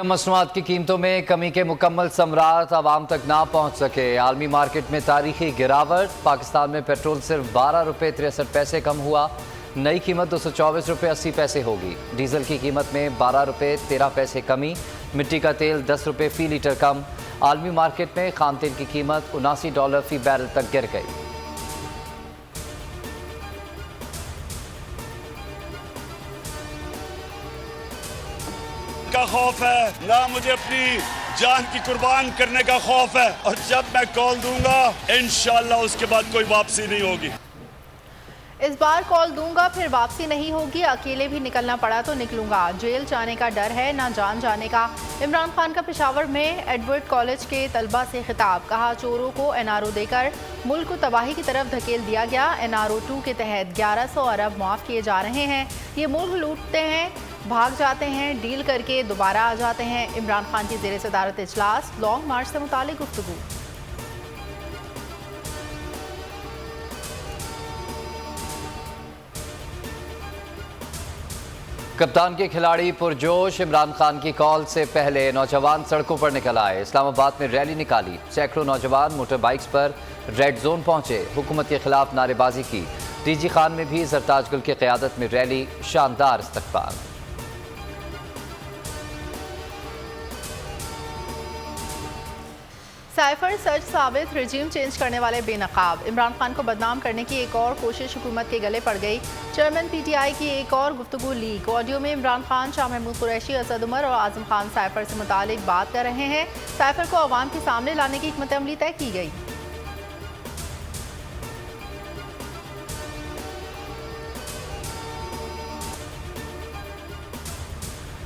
मसनूआत की कीमतों में कमी के मुकम्मल समरात आवाम तक ना पहुँच सके। आलमी मार्केट में तारीखी गिरावट। पाकिस्तान में पेट्रोल सिर्फ 12 रुपये 63 पैसे कम हुआ। नई कीमत 224 रुपये 80 पैसे होगी। डीजल की कीमत में 12 रुपये 13 पैसे कमी। मिट्टी का तेल 10 रुपये फ़ी लीटर कम। आलमी मार्केट में खाम तेल की कीमत $79 फ़ी बैरल तक गिर गई। का खौफ है ना, मुझे अपनी जान की कुर्बान करने का खौफ है। और जब मैं कॉल दूंगा इंशाल्लाह उसके बाद कोई वापसी नहीं होगी। इस बार कॉल दूंगा फिर वापसी नहीं होगी। अकेले भी निकलना पड़ा तो निकलूंगा। जेल जाने का डर है ना जान जाने का। इमरान खान का पेशावर में एडवर्ड कॉलेज के तलबा से खिताब। कहा चोरों को NRO देकर मुल्क को तबाही की तरफ धकेल दिया गया। NRO 2 के तहत 1100 अरब मुआफ किए जा रहे हैं। ये मुल्क लूटते हैं, भाग जाते हैं, डील करके दोबारा आ जाते हैं। इमरान खान की ज़ेर सदारत इजलास। लॉन्ग मार्च से मुतालिक गुफ्तगू। कप्तान के खिलाड़ी पुरजोश। इमरान खान की कॉल से पहले नौजवान सड़कों पर निकल आए। इस्लामाबाद में रैली निकाली। सैकड़ों नौजवान मोटर बाइक्स पर रेड जोन पहुंचे। हुकूमत के खिलाफ नारेबाजी की। DG खान में भी सरताज गुल की क़यादत में रैली। शानदार इस्तकबाल। साइफर सच साबित, रिजीम चेंज करने वाले बेनकाब। इमरान खान को बदनाम करने की एक और कोशिश हुकूमत के गले पड़ गई। चेयरमैन PTI की एक और गुफ्तगू लीक। ऑडियो में इमरान खान, शाह महमूद कुरैशी, असद उमर और आजम खान साइफर से मुतालिक बात कर रहे हैं। साइफर को अवाम के सामने लाने की हिकमत अमली तय की गई।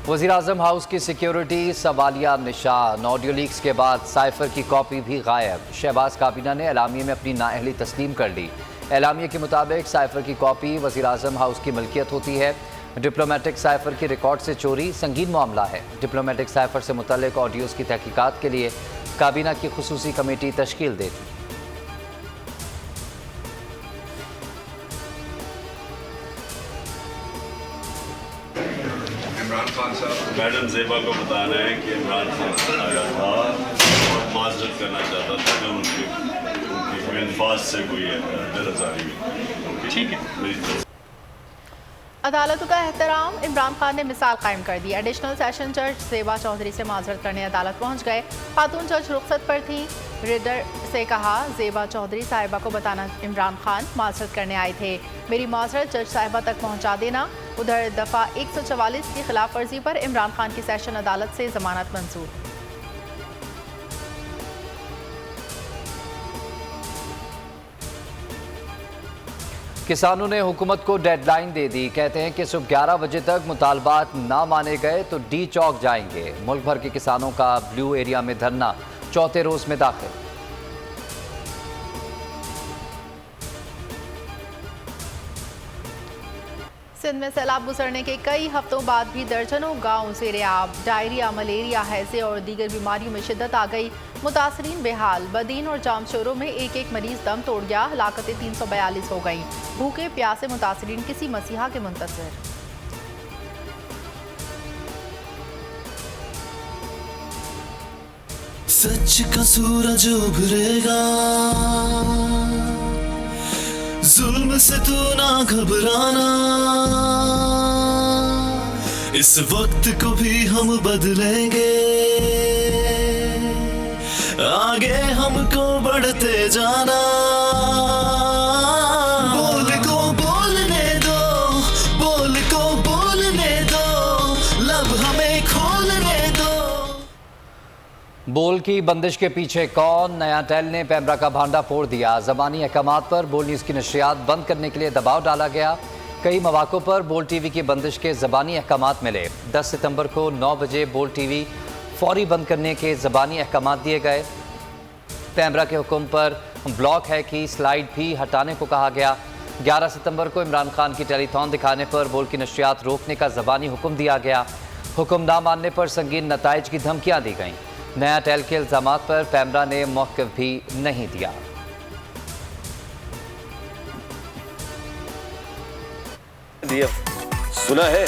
वज़ीर-ए-आज़म हाउस की सिक्योरिटी सवालिया निशान। ऑडियो लीक्स के बाद साइफर की कॉपी भी गायब। शहबाज काबीना ने एलामिया में अपनी नाअहली तस्लीम कर ली। एलामिया के मुताबिक साइफर की कॉपी वज़ीर-ए-आज़म हाउस की मिल्कियत होती है। डिप्लोमेटिक साइफर की रिकॉर्ड से चोरी संगीन मामला है। डिप्लोमेटिक साइफर से मुतल्लिक ऑडियोज़ की तहकीकात के लिए काबीना की खुसूसी कमेटी तश्कील दे दी। इमरान खान साहब मैडम ज़ेबा को बता रहे हैं कि इमरान खान आया था और माजरत करना चाहता था कि उनकी अल्फाज से कोई बेनज़ारी हुई। ठीक है। अदालतों का एहतराम। इमरान खान ने मिसाल कायम कर दी। एडिशनल सेशन जज ज़ेबा चौधरी से माजरत करने अदालत पहुंच गए। खातून जज रुखसत पर थी। रीडर से कहा ज़ेबा चौधरी साहिबा को बताना इमरान खान माजरत करने आए थे। मेरी माजरत जज साहिबा तक पहुंचा देना। उधर दफ़ा 144 की खिलाफ वर्जी पर इमरान खान की सेशन अदालत से जमानत मंजूर। किसानों ने हुकूमत को डेडलाइन दे दी। कहते हैं कि सुबह 11 बजे तक मुतालबात ना माने गए तो D चौक जाएंगे। मुल्क भर के किसानों का ब्लू एरिया में धरना चौथे रोज में दाखिल। सिंध में सैलाब गुजरने के कई हफ्तों बाद भी दर्जनों गांव ज़ेर-ए-आब। डायरिया, मलेरिया, हैज़े और दीगर बीमारियों में शिद्दत आ गई। मुतासरीन बेहाल। बदीन और जामशोरों में एक एक मरीज दम तोड़ गया। हलाकतें 342 हो गईं। भूखे प्यासे मुतासरीन किसी मसीहा के मुंतज़िर। सच का सूरज उभरेगा, जुल्म से तू ना घबराना। इस वक्त को भी हम बदलेंगे, आगे हमको बढ़ते जाना। बोल को बोलने दो, बोल को बोलने दो, लब हमें खोलने दो। बोल की बंदिश के पीछे कौन? नया टेल ने पैमरा का भांडा फोड़ दिया। ज़बानी अहकामात पर बोल न्यूज़ की नशरियात बंद करने के लिए दबाव डाला गया। कई मौक़ों पर बोल TV की बंदिश के ज़बानी अहकामात मिले। 10 सितंबर को 9 बजे बोल TV फौरी बंद करने के ज़बानी अहकामात दिए गए। पैमरा के हुक्म पर ब्लॉक है कि स्लाइड भी हटाने को कहा गया। 11 सितंबर को इमरान खान की टेलीथॉन दिखाने पर बोल की नशरियात रोकने का ज़बानी हुक्म दिया गया। हुक्म ना मानने पर संगीन नताइज की धमकियाँ दी गईं। नया टेल के इल्ज़ामात पर पैमरा ने मौक़िफ़ भी नहीं दिया। सुना है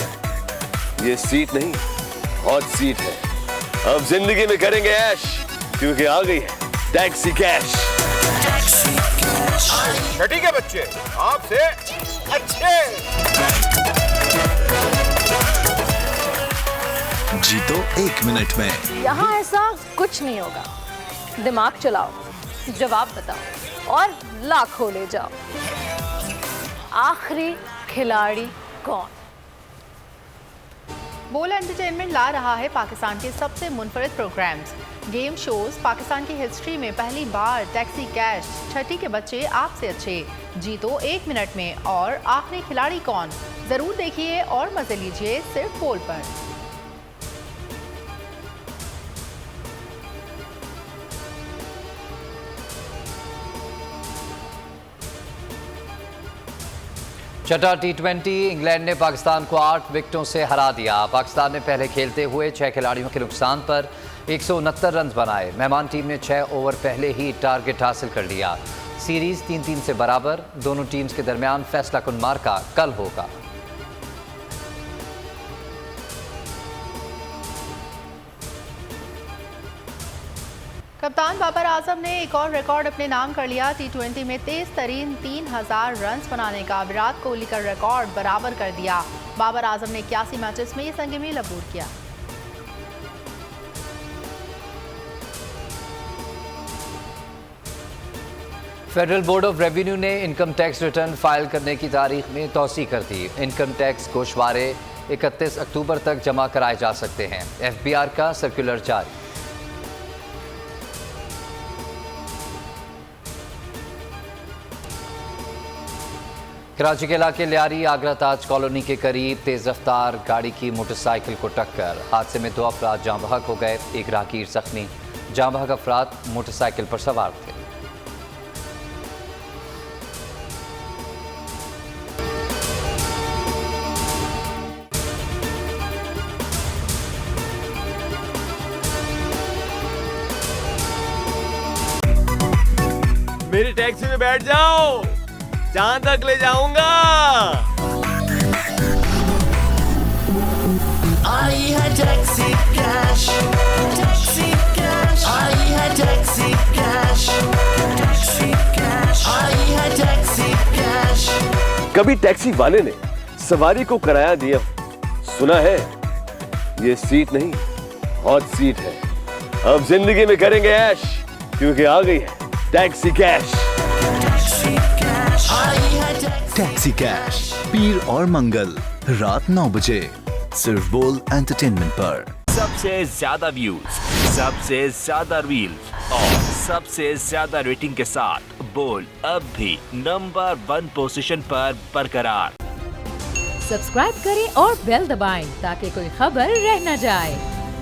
ये सीट नहीं हॉट सीट है। अब जिंदगी में करेंगे ऐश, क्योंकि आ गई है टैक्सी कैश। ठीक है बच्चे, आपसे अच्छे। जीतो 1 मिनट में। यहाँ ऐसा कुछ नहीं होगा। दिमाग चलाओ, जवाब बताओ और लाखों ले जाओ। आखिरी खिलाड़ी कौन? बोल एंटरटेनमेंट ला रहा है पाकिस्तान के सबसे मुनफरिद प्रोग्राम्स, गेम शोज। पाकिस्तान की हिस्ट्री में पहली बार टैक्सी कैश, छठी के बच्चे आपसे अच्छे, जीतो 1 मिनट में और आखिरी खिलाड़ी कौन। जरूर देखिए और मजे लीजिए सिर्फ बोल पर। छठा T20, इंग्लैंड ने पाकिस्तान को 8 विकेटों से हरा दिया। पाकिस्तान ने पहले खेलते हुए 6 खिलाड़ियों के नुकसान पर 169 रन बनाए। मेहमान टीम ने 6 ओवर पहले ही टारगेट हासिल कर लिया। सीरीज 3-3 से बराबर। दोनों टीम्स के दरमियान फैसला कुन मार्का कल होगा। कप्तान बाबर आजम ने एक और रिकॉर्ड अपने नाम कर लिया। T20 में तेज तरीन 3000 रन बनाने का विराट कोहली का रिकॉर्ड बराबर कर दिया। बाबर आजम ने 81 मैचेस में ये संग मील अबूर किया। फेडरल बोर्ड ऑफ रेवेन्यू ने इनकम टैक्स रिटर्न फाइल करने की तारीख में तौसी कर दी। इनकम टैक्स गोशवारे 31 अक्टूबर तक जमा कराए जा सकते हैं। FBR का सर्कुलर जारी। कराची के इलाके लियारी आगरा ताज कॉलोनी के करीब तेज रफ्तार गाड़ी की मोटरसाइकिल को टक्कर। हादसे में 2 अफराद जाँ बहक हो गए, एक राहगीर जख्मी। जाँ बहक अफराद मोटरसाइकिल पर सवार थे। मेरी टैक्सी में बैठ जाओ, जहां तक ले जाऊंगा। आई है टैक्सी कैश, टैक्सी कैश। आई है टैक्सी कैश, टैक्सी कैश। आई है टैक्सी कैश। कभी टैक्सी वाले ने सवारी को किराया दिया, सुना है ये सीट नहीं हॉट सीट है। अब जिंदगी में करेंगे ऐश, क्योंकि आ गई है टैक्सी कैश। टैक्सी कैश पीर और मंगल रात 9 बजे सिर्फ बोल एंटरटेनमेंट पर। सबसे ज्यादा व्यूज, सबसे ज्यादा रील्स और सबसे ज्यादा रेटिंग के साथ बोल अब भी नंबर 1 पोजीशन पर बरकरार। सब्सक्राइब करें और बेल दबाएं ताकि कोई खबर रह न जाए।